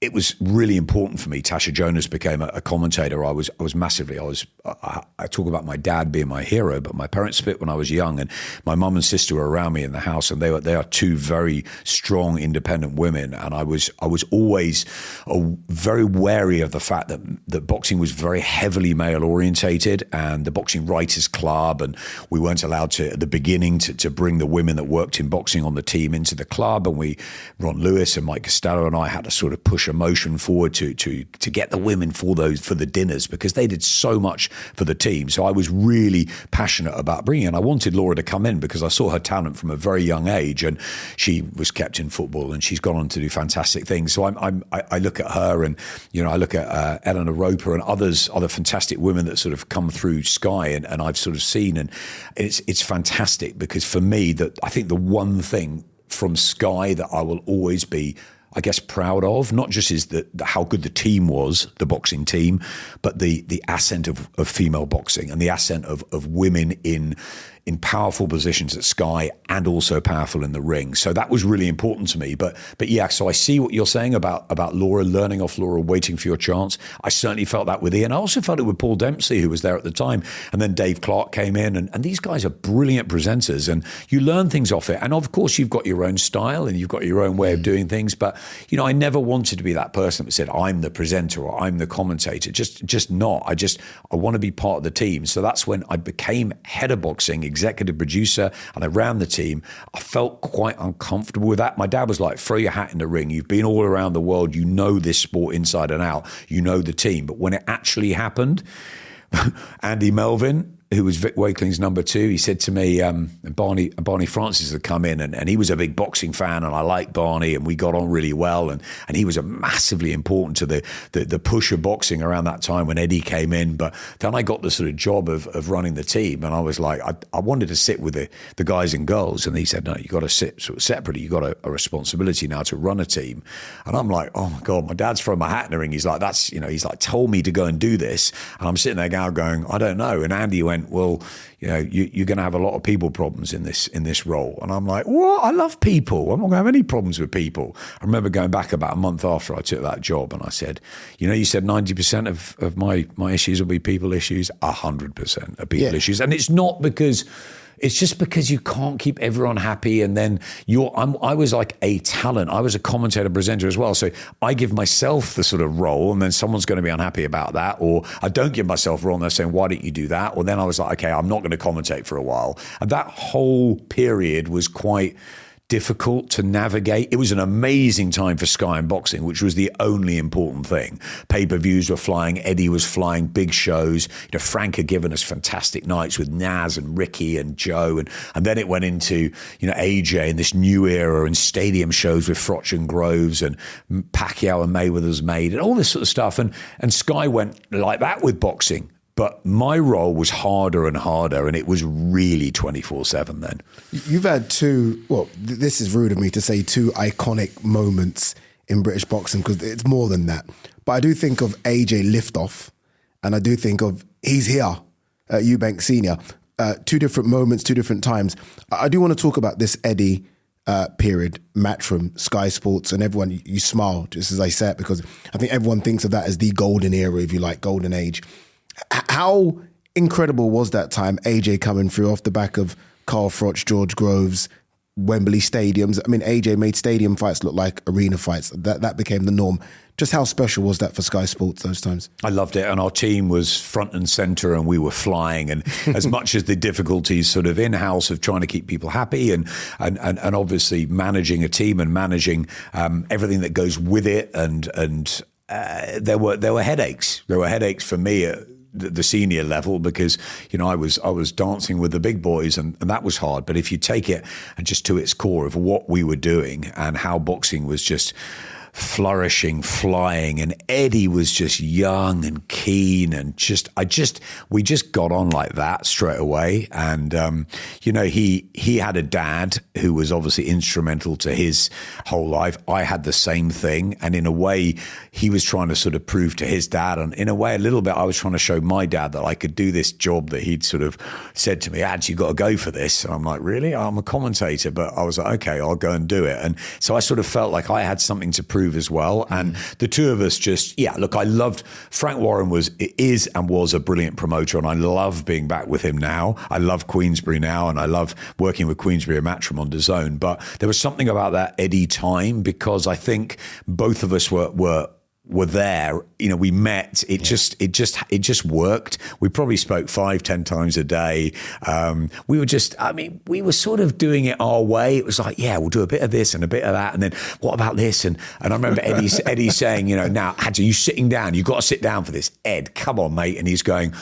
it was really important for me. Tasha Jonas became a commentator. I was massively. I talk about my dad being my hero, but my parents split when I was young, and my mum and sister were around me in the house, and they are two very strong, independent women. And I was always very wary of the fact that boxing was very heavily male orientated, and the Boxing Writers Club, and we weren't allowed to at the beginning to bring the women that worked in boxing on the team into the club, and Ron Lewis and Mike Costello and I had to sort of push a motion forward to get the women for the dinners, because they did so much for the team. So I was really passionate about bringing in. I wanted Laura to come in because I saw her talent from a very young age, and she was kept in football and she's gone on to do fantastic things. So I look at her, and I look at Eleanor Roper and other fantastic women that sort of come through Sky and I've sort of seen, and it's fantastic, because for me, that I think the one thing from Sky that I will always be, I guess, proud of, not just is how good the team was, the boxing team, but the ascent of female boxing and the ascent of women in in powerful positions at Sky and also powerful in the ring. So that was really important to me. But yeah, so I see what you're saying about Laura, learning off Laura, waiting for your chance. I certainly felt that with Ian. I also felt it with Paul Dempsey, who was there at the time. And then Dave Clark came in. And these guys are brilliant presenters. And you learn things off it. And of course, you've got your own style and you've got your own way of doing things. But, I never wanted to be that person that said, I'm the presenter or I'm the commentator. Just not. I want to be part of the team. So that's when I became head of boxing, executive producer, and I ran the team. I felt quite uncomfortable with that. My dad was like, throw your hat in the ring. You've been all around the world. You know this sport inside and out. You know the team. But when it actually happened, Andy Melvin, who was Vic Wakeling's number 2, he said to me, Barney Francis had come in and he was a big boxing fan and I liked Barney and we got on really well and he was massively important to the push of boxing around that time when Eddie came in. But then I got the sort of job of running the team and I was like, I wanted to sit with the guys and girls, and he said, no, you got to sit sort of separately. You got a responsibility now to run a team. And I'm like, oh my God, my dad's thrown my hat in the ring. He's like, he's like told me to go and do this. And I'm sitting there now going, I don't know. And Andy went, well, you're going to have a lot of people problems in this role. And I'm like, what? I love people. I'm not going to have any problems with people. I remember going back about a month after I took that job and I said, you said 90% of my issues will be people issues. 100% are people issues. And it's not because... It's just because you can't keep everyone happy, and then I was like a talent. I was a commentator, presenter as well. So I give myself the sort of role, and then someone's going to be unhappy about that, or I don't give myself a role, and they're saying, "Why didn't you do that?" Or then I was like, "Okay, I'm not going to commentate for a while." And that whole period was quite difficult to navigate. It was an amazing time for Sky and boxing, which was the only important thing. Pay-per-views were flying, Eddie was flying, big shows. Frank had given us fantastic nights with Naz and Ricky and Joe, and then it went into AJ and this new era and stadium shows with Frotch and Groves and Pacquiao and Mayweather's Made and all this sort of stuff. And Sky went like that with boxing. But my role was harder and harder, and it was really 24/7 then. You've had this is rude of me to say, 2 iconic moments in British boxing, because it's more than that. But I do think of AJ Liftoff, and I do think of He's Here, Eubank Senior. 2 different moments, 2 different times. I do want to talk about this Eddie period, Matchroom, Sky Sports, and everyone, you smile just as I say it, because I think everyone thinks of that as the golden era, if you like, golden age. How incredible was that time, AJ coming through off the back of Carl Froch, George Groves, Wembley stadiums? I mean, AJ made stadium fights look like arena fights. That became the norm. Just how special was that for Sky Sports those times? I loved it. And our team was front and centre and we were flying. And as much as the difficulties sort of in-house of trying to keep people happy and obviously managing a team and managing everything that goes with it, and there were headaches. There were headaches for me at the senior level, because I was dancing with the big boys, and that was hard. But if you take it and just to its core of what we were doing and how boxing was just flourishing, flying, and Eddie was just young and keen, and we just got on like that straight away. And he had a dad who was obviously instrumental to his whole life. I had the same thing, and in a way he was trying to sort of prove to his dad, and in a way a little bit I was trying to show my dad that I could do this job that he'd sort of said to me, Ad, you've got to go for this. And I'm like, really? I'm a commentator. But I was like, okay, I'll go and do it. And so I sort of felt like I had something to prove as well. And the two of us I loved Frank Warren is and was a brilliant promoter, and I love being back with him now. I love Queensberry now, and I love working with Queensberry and Matchroom on DAZN. But there was something about that Eddie time, because I think both of us were there. We met. It just worked. We probably spoke 5-10 times a day. We were sort of doing it our way. It was like, yeah, we'll do a bit of this and a bit of that, and then what about this? And I remember Eddie saying, now, Ad, are you sitting down? You've got to sit down for this. Ed, come on, mate. And he's going,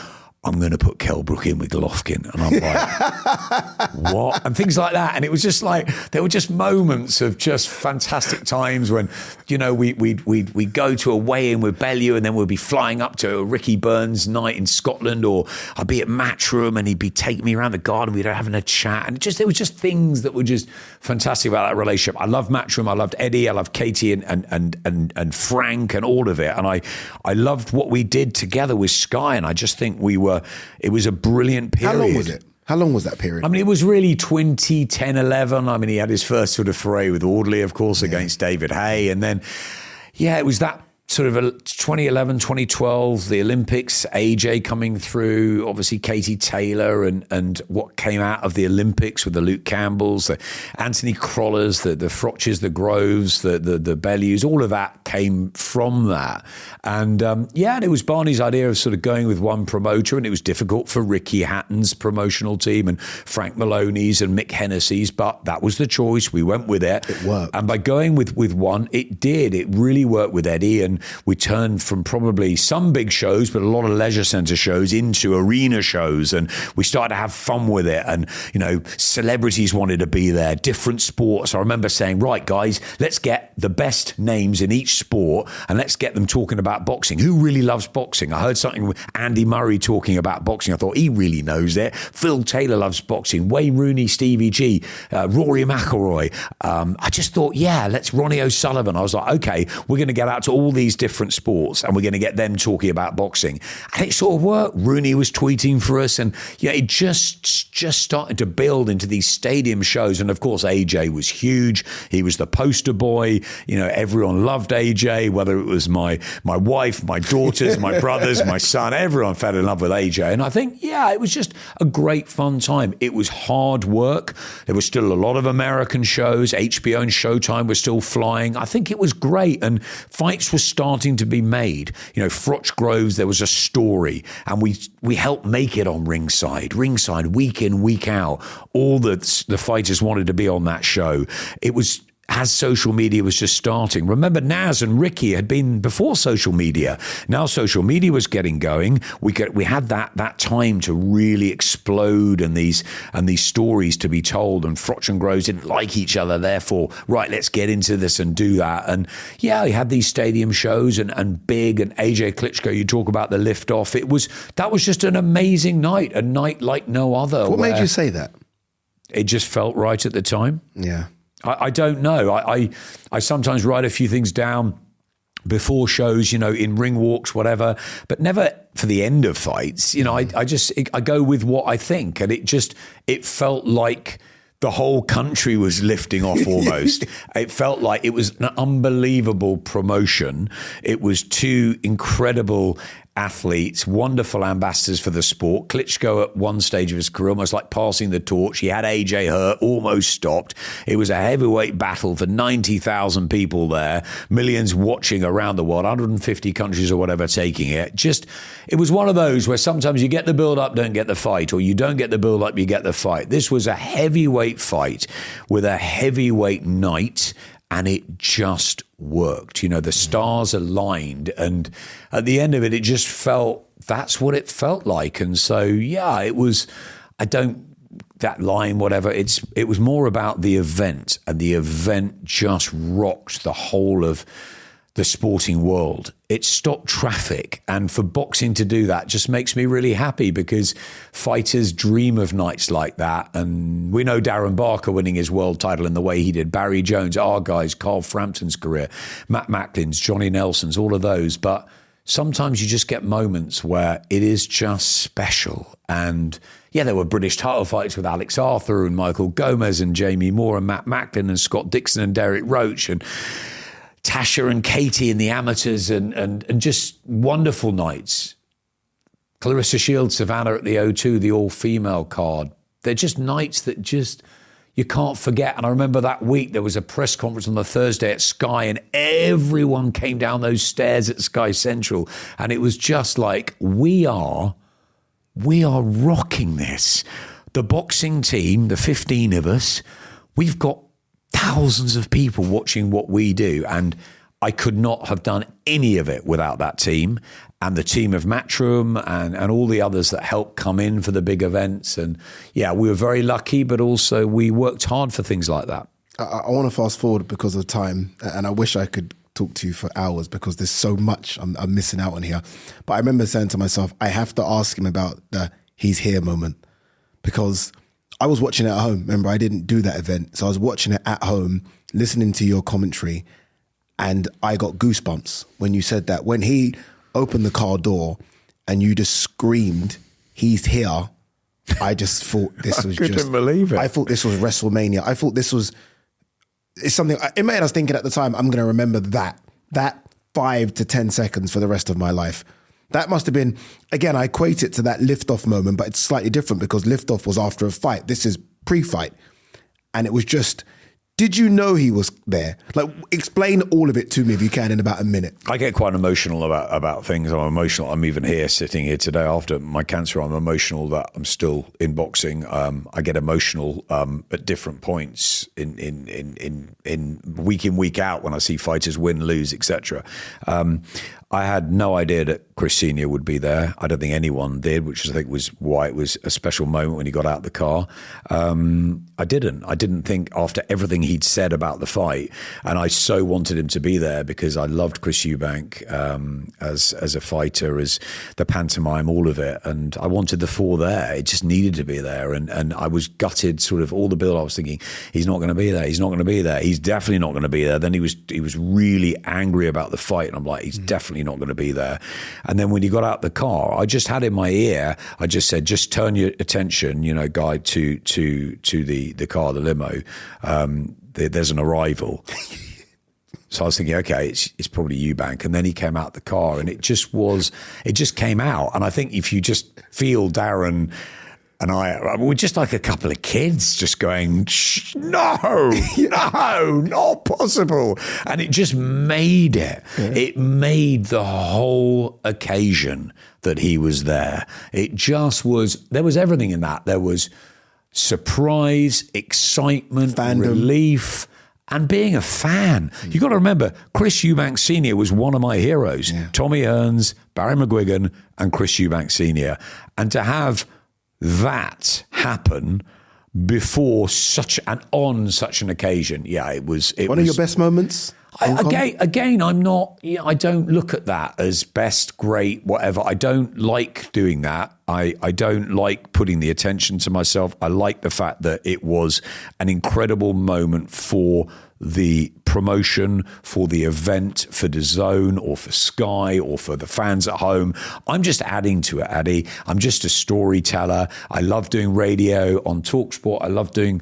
I'm going to put Kelbrook in with Golovkin. And I'm like, what? And things like that. And it was just like, there were just moments of just fantastic times when, we'd go to a weigh-in with Bellew, and then we'd be flying up to a Ricky Burns night in Scotland, or I'd be at Matchroom and he'd be taking me around the garden. We'd having a chat. And there was just things that were just fantastic about that relationship. I loved Matchroom. I loved Eddie. I loved Katie and Frank and all of it. And I loved what we did together with Sky. And I just think it was a brilliant period. How long was it? How long was that period? I mean, it was really 2010, 11. I mean, he had his first sort of foray with Audley, of course, against David Hay. And then, it was that sort of 2011, 2012, the Olympics, AJ coming through, obviously Katie Taylor and what came out of the Olympics with the Luke Campbells, the Anthony Crollers, the Frotches, the Groves, the Bellews, all of that came from that. And and it was Barney's idea of sort of going with one promoter, and it was difficult for Ricky Hatton's promotional team and Frank Maloney's and Mick Hennessy's, but that was the choice. We went with it. It worked. And by going with one, it did. It really worked with Eddie, and we turned from probably some big shows, but a lot of leisure centre shows into arena shows. And we started to have fun with it. And, celebrities wanted to be there, different sports. I remember saying, right, guys, let's get the best names in each sport and let's get them talking about boxing. Who really loves boxing? I heard something with Andy Murray talking about boxing. I thought he really knows it. Phil Taylor loves boxing. Wayne Rooney, Stevie G, Rory McIlroy. I just thought, let's Ronnie O'Sullivan. I was like, okay, we're going to get out to all these different sports and we're going to get them talking about boxing. And it sort of worked. Rooney was tweeting for us, and it just started to build into these stadium shows. And of course, AJ was huge. He was the poster boy. Everyone loved AJ, whether it was my wife, my daughters, my brothers, my son. Everyone fell in love with AJ. And I think, it was just a great fun time. It was hard work. There was still a lot of American shows. HBO and Showtime was still flying. I think it was great. And fights were starting to be made. Frotch Groves, there was a story, and we helped make it on Ringside, week in, week out. All the fighters wanted to be on that show. It was as social media was just starting. Remember, Naz and Ricky had been before social media. Now social media was getting going. We had that time to really explode and these stories to be told. And Frotch and Groves didn't like each other. Therefore, right, let's get into this and do that. And we had these stadium shows and big and AJ Klitschko. You talk about the lift off. That was just an amazing night, a night like no other. What made you say that? It just felt right at the time. Yeah. I don't know. I sometimes write a few things down before shows, in ring walks, whatever, but never for the end of fights. I go with what I think, and it felt like the whole country was lifting off almost. It felt like it was an unbelievable promotion. It was two incredible athletes, wonderful ambassadors for the sport. Klitschko at one stage of his career, almost like passing the torch. He had AJ hurt, almost stopped. It was a heavyweight battle for 90,000 people there, millions watching around the world, 150 countries or whatever taking it. It was one of those where sometimes you get the build-up, don't get the fight, or you don't get the build-up, you get the fight. This was a heavyweight fight with a heavyweight night, and it just worked. The stars aligned, and at the end of it, it just felt, that's what it felt like. And so, it was, that line, whatever, it was more about the event, and the event just rocked the whole of the sporting world. It stopped traffic, and for boxing to do that just makes me really happy, because fighters dream of nights like that. And we know Darren Barker winning his world title in the way he did, Barry Jones, our guys, Carl Frampton's career, Matt Macklin's, Johnny Nelson's, all of those. But sometimes you just get moments where it is just special. And there were British title fights with Alex Arthur and Michael Gomez and Jamie Moore and Matt Macklin and Scott Dixon and Derek Roach and Tasha and Katie in the amateurs, and just wonderful nights. Clarissa Shields, Savannah at the O2, the all-female card. They're just nights that just you can't forget. And I remember that week there was a press conference on the Thursday at Sky, and everyone came down those stairs at Sky Central, and it was just like, we are rocking this. The boxing team, the 15 of us, we've got thousands of people watching what we do, and I could not have done any of it without that team and the team of Matchroom and all the others that helped come in for the big events. And we were very lucky, but also we worked hard for things like that. I want to fast forward because of time, and I wish I could talk to you for hours because there's so much I'm missing out on here. But I remember saying to myself, I have to ask him about the he's here moment, because I was watching it at home. Remember, I didn't do that event. So I was watching it at home, listening to your commentary, and I got goosebumps when you said that. When he opened the car door and you just screamed, he's here, I just thought this was couldn't believe it. I thought this was WrestleMania. I thought this was, it's something, in my head I was thinking at the time, I'm going to remember that 5 to 10 seconds for the rest of my life. That must have been, again, I equate it to that liftoff moment, but it's slightly different because liftoff was after a fight. This is pre-fight. And it was just, did you know he was there? Like, explain all of it to me if you can in about a minute. I get quite emotional about things. I'm emotional. I'm even sitting here today after my cancer. I'm emotional that I'm still in boxing. I get emotional at different points in week in, week out when I see fighters win, lose, etc. I had no idea that Chris Senior would be there. I don't think anyone did, which I think was why it was a special moment when he got out of the car. I didn't think after everything he'd said about the fight, and I so wanted him to be there because I loved Chris Eubank as a fighter, as the pantomime, all of it, and I wanted the four there. It just needed to be there, and I was gutted. Sort of all the build, I was thinking he's not going to be there. He's not going to be there. He's definitely not going to be there. Then he was really angry about the fight, and I'm like, he's definitely not going to be there. And then when he got out the car, I just had in my ear, I just said, just turn your attention, guy, to the car, the limo. There's an arrival. So I was thinking, okay, it's probably Eubank. And then he came out the car, and it just came out. And I think if you just feel Darren and we're just like a couple of kids just going, no, not possible. And it just made it. Yeah. It made the whole occasion that he was there. It just was, there was everything in that. There was surprise, excitement, fandom, relief, and being a fan. You got to remember, Chris Eubank Sr. was one of my heroes. Yeah. Tommy Hearns, Barry McGuigan, and Chris Eubank Sr. And to have that happen before on such an occasion, it was one of your best moments. Again, I'm not. I don't look at that as best, great, whatever. I don't like doing that. I don't like putting the attention to myself. I like the fact that it was an incredible moment for the promotion, for the event, for the Zone or for Sky or for the fans at home. I'm just adding to it, Ade. I'm just a storyteller. I love doing radio on TalkSport. I love doing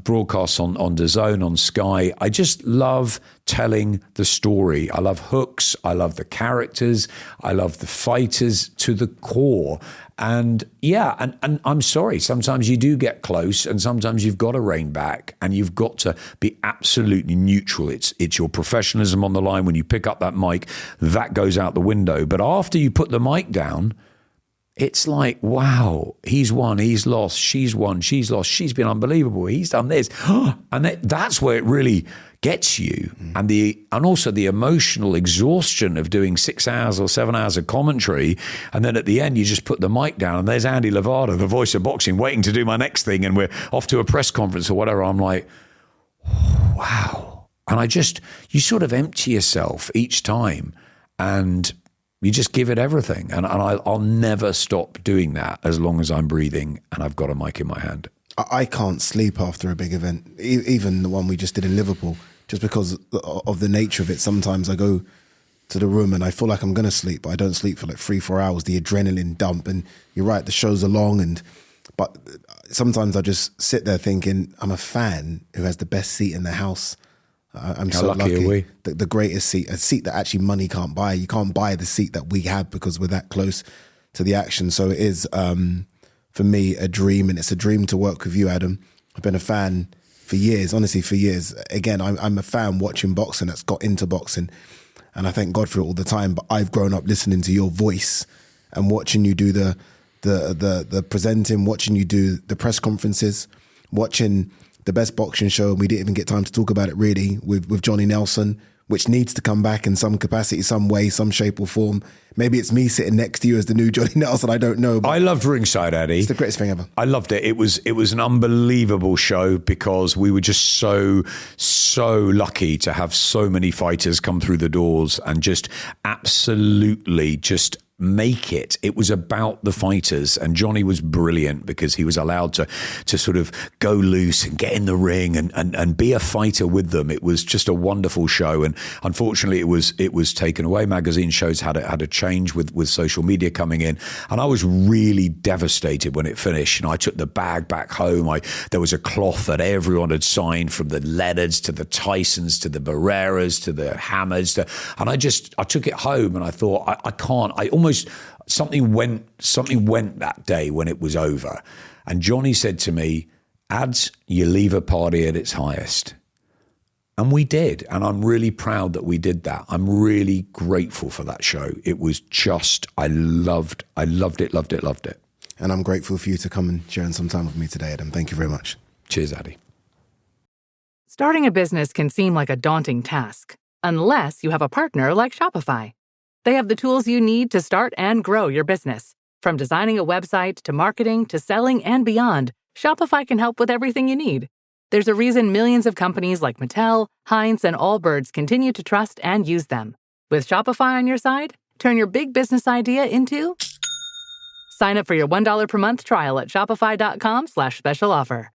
broadcasts on the Zone, on Sky. I just love telling the story. I love hooks. I love the characters. I love the fighters to the core. And and I'm sorry, sometimes you do get close and sometimes you've got to rein back and you've got to be absolutely neutral. It's your professionalism on the line. When you pick up that mic, that goes out the window. But after you put the mic down, it's like, wow, he's won, he's lost, she's won, she's lost, she's been unbelievable, he's done this. And that's where it really gets you. And also the emotional exhaustion of doing 6 hours or 7 hours of commentary. And then at the end, you just put the mic down and there's Andy Lovato, the voice of boxing, waiting to do my next thing. And we're off to a press conference or whatever. I'm like, wow. And you sort of empty yourself each time and you just give it everything. And I'll never stop doing that as long as I'm breathing and I've got a mic in my hand. I can't sleep after a big event, even the one we just did in Liverpool, just because of the nature of it. Sometimes I go to the room and I feel like I'm going to sleep, but I don't sleep for like 3-4 hours, the adrenaline dump. And you're right, the show's are long. But sometimes I just sit there thinking, I'm a fan who has the best seat in the house. I'm so lucky. Are we? The greatest seat, a seat that actually money can't buy. You can't buy the seat that we have because we're that close to the action. So it is, for me, a dream, and it's a dream to work with you, Adam. I've been a fan for years, honestly, for years. Again, I'm a fan watching boxing that's got into boxing, and I thank God for it all the time. But I've grown up listening to your voice and watching you do the presenting, watching you do the press conferences, watching the best boxing show, and we didn't even get time to talk about it really, with Johnny Nelson, which needs to come back in some capacity, some way, some shape or form. Maybe it's me sitting next to you as the new Johnny Nelson, I don't know. But I loved Ringside, Ade. It's the greatest thing ever. I loved it. It was an unbelievable show because we were just so lucky to have so many fighters come through the doors and just absolutely just make it. It was about the fighters, and Johnny was brilliant because he was allowed to sort of go loose and get in the ring and be a fighter with them. It was just a wonderful show, and unfortunately it was taken away. Magazine shows had a change change with social media coming in. And I was really devastated when it finished. And I took the bag back home. There was a cloth that everyone had signed, from the Leonards to the Tysons to the Barreras to the Hammers. And I took it home and I thought, I can't. Something went that day when it was over. And Johnny said to me, Ads, you leave a party at its highest. And we did. And I'm really proud that we did that. I'm really grateful for that show. It was just, I loved it. And I'm grateful for you to come and share some time with me today, Adam. Thank you very much. Cheers, Ade. Starting a business can seem like a daunting task, unless you have a partner like Shopify. They have the tools you need to start and grow your business. From designing a website to marketing to selling and beyond, Shopify can help with everything you need. There's a reason millions of companies like Mattel, Heinz, and Allbirds continue to trust and use them. With Shopify on your side, turn your big business idea into... Sign up for your $1 per month trial at shopify.com/special offer.